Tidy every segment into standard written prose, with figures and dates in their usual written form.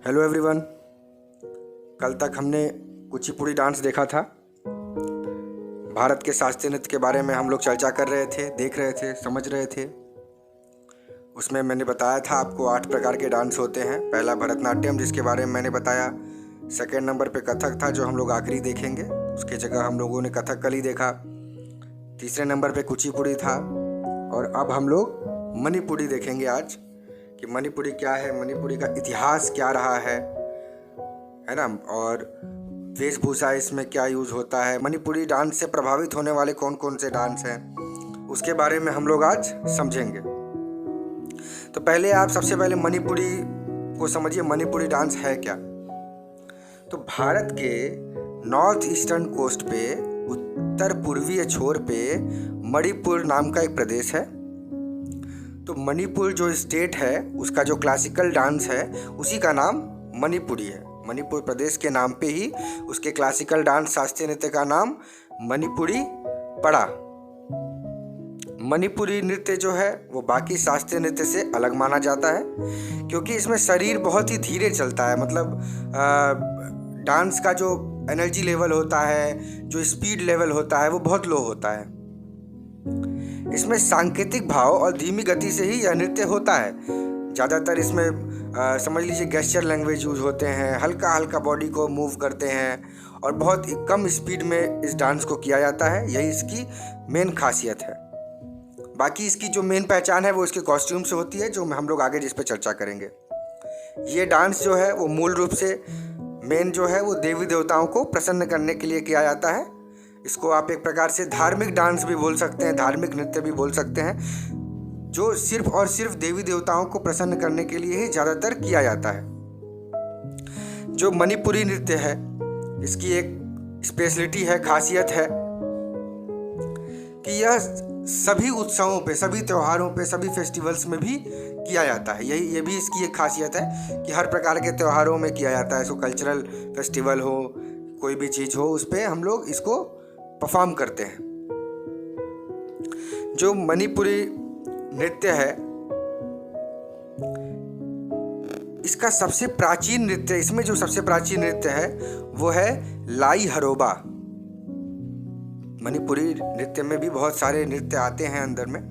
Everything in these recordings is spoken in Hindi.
Hello everyone. कल तक हमने कुचिपुड़ी डांस देखा था। भारत के शास्त्रीय नृत्य के बारे में हम लोग चर्चा कर रहे थे, देख रहे थे, समझ रहे थे। उसमें मैंने बताया था आपको 8 प्रकार के डांस होते हैं। पहला भरतनाट्यम, जिसके बारे में मैंने बताया। सेकेंड नंबर पे कथक था, जो हम लोग आखिरी देखेंगे। उसके जगह हम लोगों ने कथक कली देखा। तीसरे नंबर पे कुचिपुड़ी था। और अब हम लोग मणिपुरी देखेंगे आज, कि मणिपुरी क्या है, मणिपुरी का इतिहास क्या रहा है ना, और वेशभूषा इसमें क्या यूज़ होता है, मणिपुरी डांस से प्रभावित होने वाले कौन कौन से डांस हैं, उसके बारे में हम लोग आज समझेंगे। तो पहले आप सबसे पहले मणिपुरी को समझिए, मणिपुरी डांस है क्या। तो भारत के नॉर्थ ईस्टर्न कोस्ट पे, उत्तर पूर्वीय छोर पे मणिपुर नाम का एक प्रदेश है। तो मणिपुर जो स्टेट है, उसका जो क्लासिकल डांस है, उसी का नाम मणिपुरी है। मणिपुर प्रदेश के नाम पे ही उसके क्लासिकल डांस, शास्त्रीय नृत्य का नाम मणिपुरी पड़ा। मणिपुरी नृत्य जो है वो बाकी शास्त्रीय नृत्य से अलग माना जाता है, क्योंकि इसमें शरीर बहुत ही धीरे चलता है। मतलब डांस का जो एनर्जी लेवल होता है, जो स्पीड लेवल होता है, वो बहुत लो होता है। इसमें सांकेतिक भाव और धीमी गति से ही यह नृत्य होता है। ज़्यादातर इसमें समझ लीजिए गेस्चर लैंग्वेज यूज होते हैं, हल्का हल्का बॉडी को मूव करते हैं और बहुत कम स्पीड में इस डांस को किया जाता है। यही इसकी मेन खासियत है। बाकी इसकी जो मेन पहचान है वो इसके कॉस्ट्यूम से होती है, जो हम लोग आगे जिस पे चर्चा करेंगे। ये डांस जो है वो मूल रूप से मेन जो है वो देवी देवताओं को प्रसन्न करने के लिए किया जाता है। इसको आप एक प्रकार से धार्मिक डांस भी बोल सकते हैं, धार्मिक नृत्य भी बोल सकते हैं, जो सिर्फ और सिर्फ देवी देवताओं को प्रसन्न करने के लिए ही ज़्यादातर किया जाता है। जो मणिपुरी नृत्य है, इसकी एक स्पेशलिटी है, खासियत है कि यह सभी उत्सवों पे, सभी त्योहारों पे, सभी फेस्टिवल्स में भी किया जाता है। ये भी इसकी एक खासियत है कि हर प्रकार के त्योहारों में किया जाता है। सो कल्चरल फेस्टिवल हो, कोई भी चीज़ हो, उस पर हम लोग इसको परफॉर्म करते हैं। जो मणिपुरी नृत्य है, इसका सबसे प्राचीन नृत्य, इसमें जो सबसे प्राचीन नृत्य है वो है लाई हरोबा। मणिपुरी नृत्य में भी बहुत सारे नृत्य आते हैं अंदर में,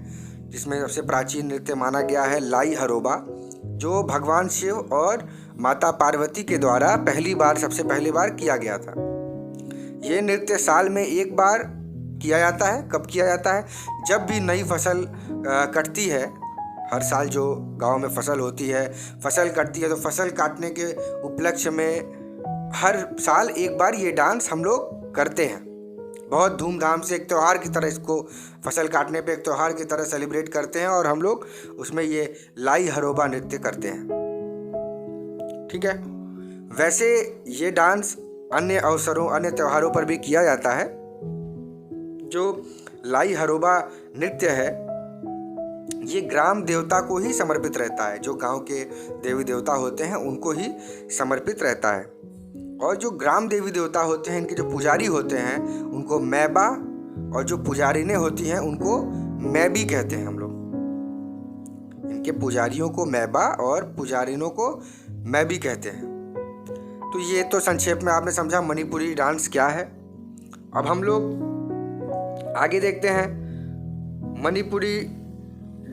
जिसमें सबसे प्राचीन नृत्य माना गया है लाई हरोबा, जो भगवान शिव और माता पार्वती के द्वारा सबसे पहली बार किया गया था। ये नृत्य साल में एक बार किया जाता है। कब किया जाता है? जब भी नई फसल कटती है। हर साल जो गांव में फसल होती है, फसल कटती है, तो फसल काटने के उपलक्ष्य में हर साल एक बार ये डांस हम लोग करते हैं। बहुत धूमधाम से, एक त्यौहार की तरह इसको, फसल काटने पे एक त्यौहार की तरह सेलिब्रेट करते हैं, और हम लोग उसमें ये लाई हरोबा नृत्य करते हैं। ठीक है। वैसे ये डांस अन्य अवसरों, अन्य त्योहारों पर भी किया जाता है। जो लाई हरोबा नृत्य है, ये ग्राम देवता को ही समर्पित रहता है। जो गांव के देवी देवता होते हैं उनको ही समर्पित रहता है। और जो ग्राम देवी देवता होते हैं, इनके जो पुजारी होते हैं उनको मैबा, और जो पुजारिनें होती हैं उनको मैबी कहते हैं हम लोग। इनके पुजारियों को मैबा और पुजारिनों को मैबी कहते हैं। तो ये तो संक्षेप में आपने समझा मणिपुरी डांस क्या है। अब हम लोग आगे देखते हैं मणिपुरी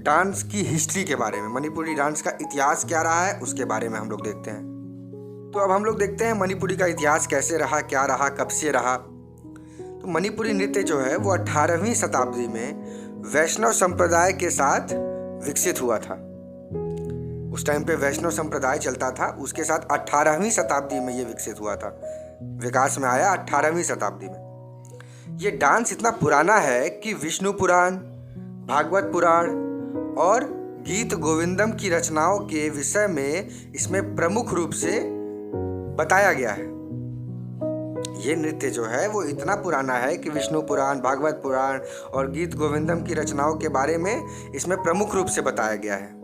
डांस की हिस्ट्री के बारे में। मणिपुरी डांस का इतिहास क्या रहा है, उसके बारे में हम लोग देखते हैं। तो अब हम लोग देखते हैं मणिपुरी का इतिहास कैसे रहा, क्या रहा, कब से रहा। तो मणिपुरी नृत्य जो है वो 18वीं शताब्दी में वैष्णव संप्रदाय के साथ विकसित हुआ था। उस टाइम पे वैष्णव संप्रदाय चलता था, उसके साथ 18वीं शताब्दी में ये विकसित हुआ था, विकास में आया 18वीं शताब्दी में। ये डांस इतना पुराना है कि विष्णु पुराण, भागवत पुराण और गीत गोविंदम की रचनाओं के विषय में इसमें प्रमुख रूप से बताया गया है। ये नृत्य जो है वो इतना पुराना है कि विष्णु पुराण, भागवत पुराण और गीत गोविंदम की रचनाओं के बारे में इसमें प्रमुख रूप से बताया गया है।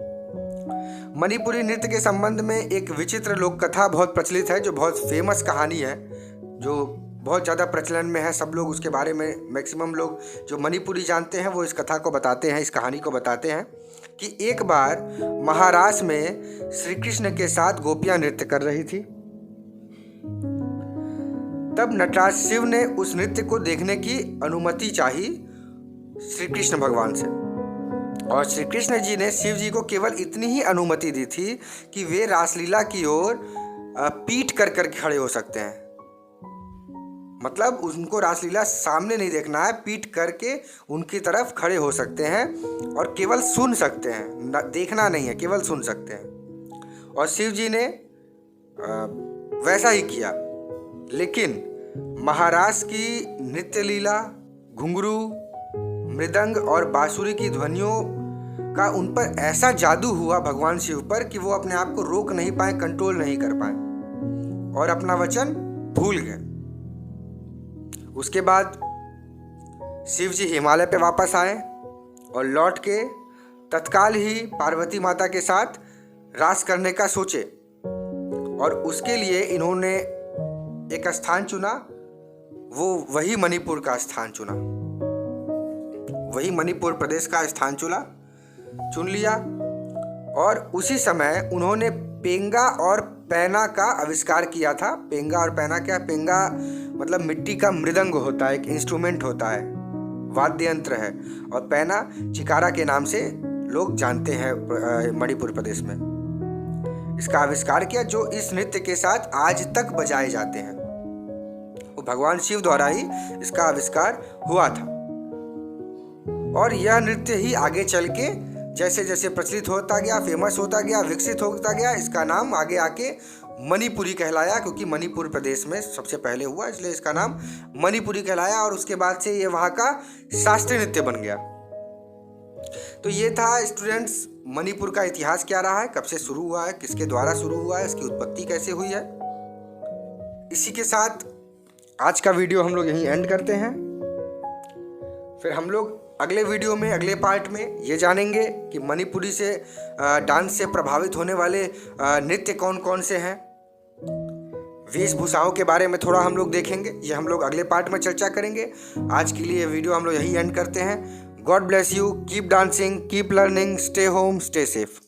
मणिपुरी नृत्य के संबंध में एक विचित्र लोक कथा बहुत प्रचलित है, जो बहुत फेमस कहानी है, जो बहुत ज़्यादा प्रचलन में है, सब लोग उसके बारे में, मैक्सिमम लोग जो मणिपुरी जानते हैं वो इस कथा को बताते हैं, इस कहानी को बताते हैं कि एक बार महाराष्ट्र में श्री कृष्ण के साथ गोपियां नृत्य कर रही थी। तब नटराज शिव ने उस नृत्य को देखने की अनुमति चाही श्री कृष्ण भगवान से, और श्री कृष्ण जी ने शिव जी को केवल इतनी ही अनुमति दी थी कि वे रासलीला की ओर पीठ कर कर खड़े हो सकते हैं। मतलब उनको रासलीला सामने नहीं देखना है, पीठ करके उनकी तरफ खड़े हो सकते हैं और केवल सुन सकते हैं, देखना नहीं है, केवल सुन सकते हैं। और शिव जी ने वैसा ही किया। लेकिन महाराष्ट्र की नृत्य लीला, घुंघरू, मृदंग और बांसुरी की ध्वनियों का उन पर ऐसा जादू हुआ भगवान शिव पर कि वो अपने आप को रोक नहीं पाए, कंट्रोल नहीं कर पाए और अपना वचन भूल गए। उसके बाद शिव जी हिमालय पे वापस आए और लौट के तत्काल ही पार्वती माता के साथ रास करने का सोचे, और उसके लिए इन्होंने एक स्थान चुना, वही मणिपुर का स्थान चुना, वही मणिपुर प्रदेश का स्थान चुन लिया। और उसी समय उन्होंने पेंगा और पैना का आविष्कार किया था। पेंगा और पैना क्या? पेंगा मतलब मिट्टी का मृदंग होता है, एक इंस्ट्रूमेंट होता है, वाद्य यंत्र है, और पैना चिकारा के नाम से लोग जानते हैं मणिपुर प्रदेश में। इसका आविष्कार किया, जो इस नृत्य के साथ आज तक बजाए जाते हैं। वो भगवान शिव द्वारा ही इसका आविष्कार हुआ था। और यह नृत्य ही आगे चल के जैसे जैसे प्रचलित होता गया, फेमस होता गया, विकसित होता गया, इसका नाम आगे आके मणिपुरी कहलाया, क्योंकि मणिपुर प्रदेश में सबसे पहले हुआ, इसलिए इसका नाम मणिपुरी कहलाया। और उसके बाद से ये वहाँ का शास्त्रीय नृत्य बन गया। तो ये था स्टूडेंट्स, मणिपुर का इतिहास क्या रहा है, कब से शुरू हुआ है, किसके द्वारा शुरू हुआ है, इसकी उत्पत्ति कैसे हुई है। इसी के साथ आज का वीडियो हम लोग यहीं एंड करते हैं। फिर हम लोग अगले वीडियो में, अगले पार्ट में ये जानेंगे कि मणिपुरी से डांस से प्रभावित होने वाले नृत्य कौन कौन से हैं। वेशभूषाओं के बारे में थोड़ा हम लोग देखेंगे, ये हम लोग अगले पार्ट में चर्चा करेंगे। आज के लिए वीडियो हम लोग यहीं एंड करते हैं। God bless you, keep dancing, keep learning, stay home, stay safe.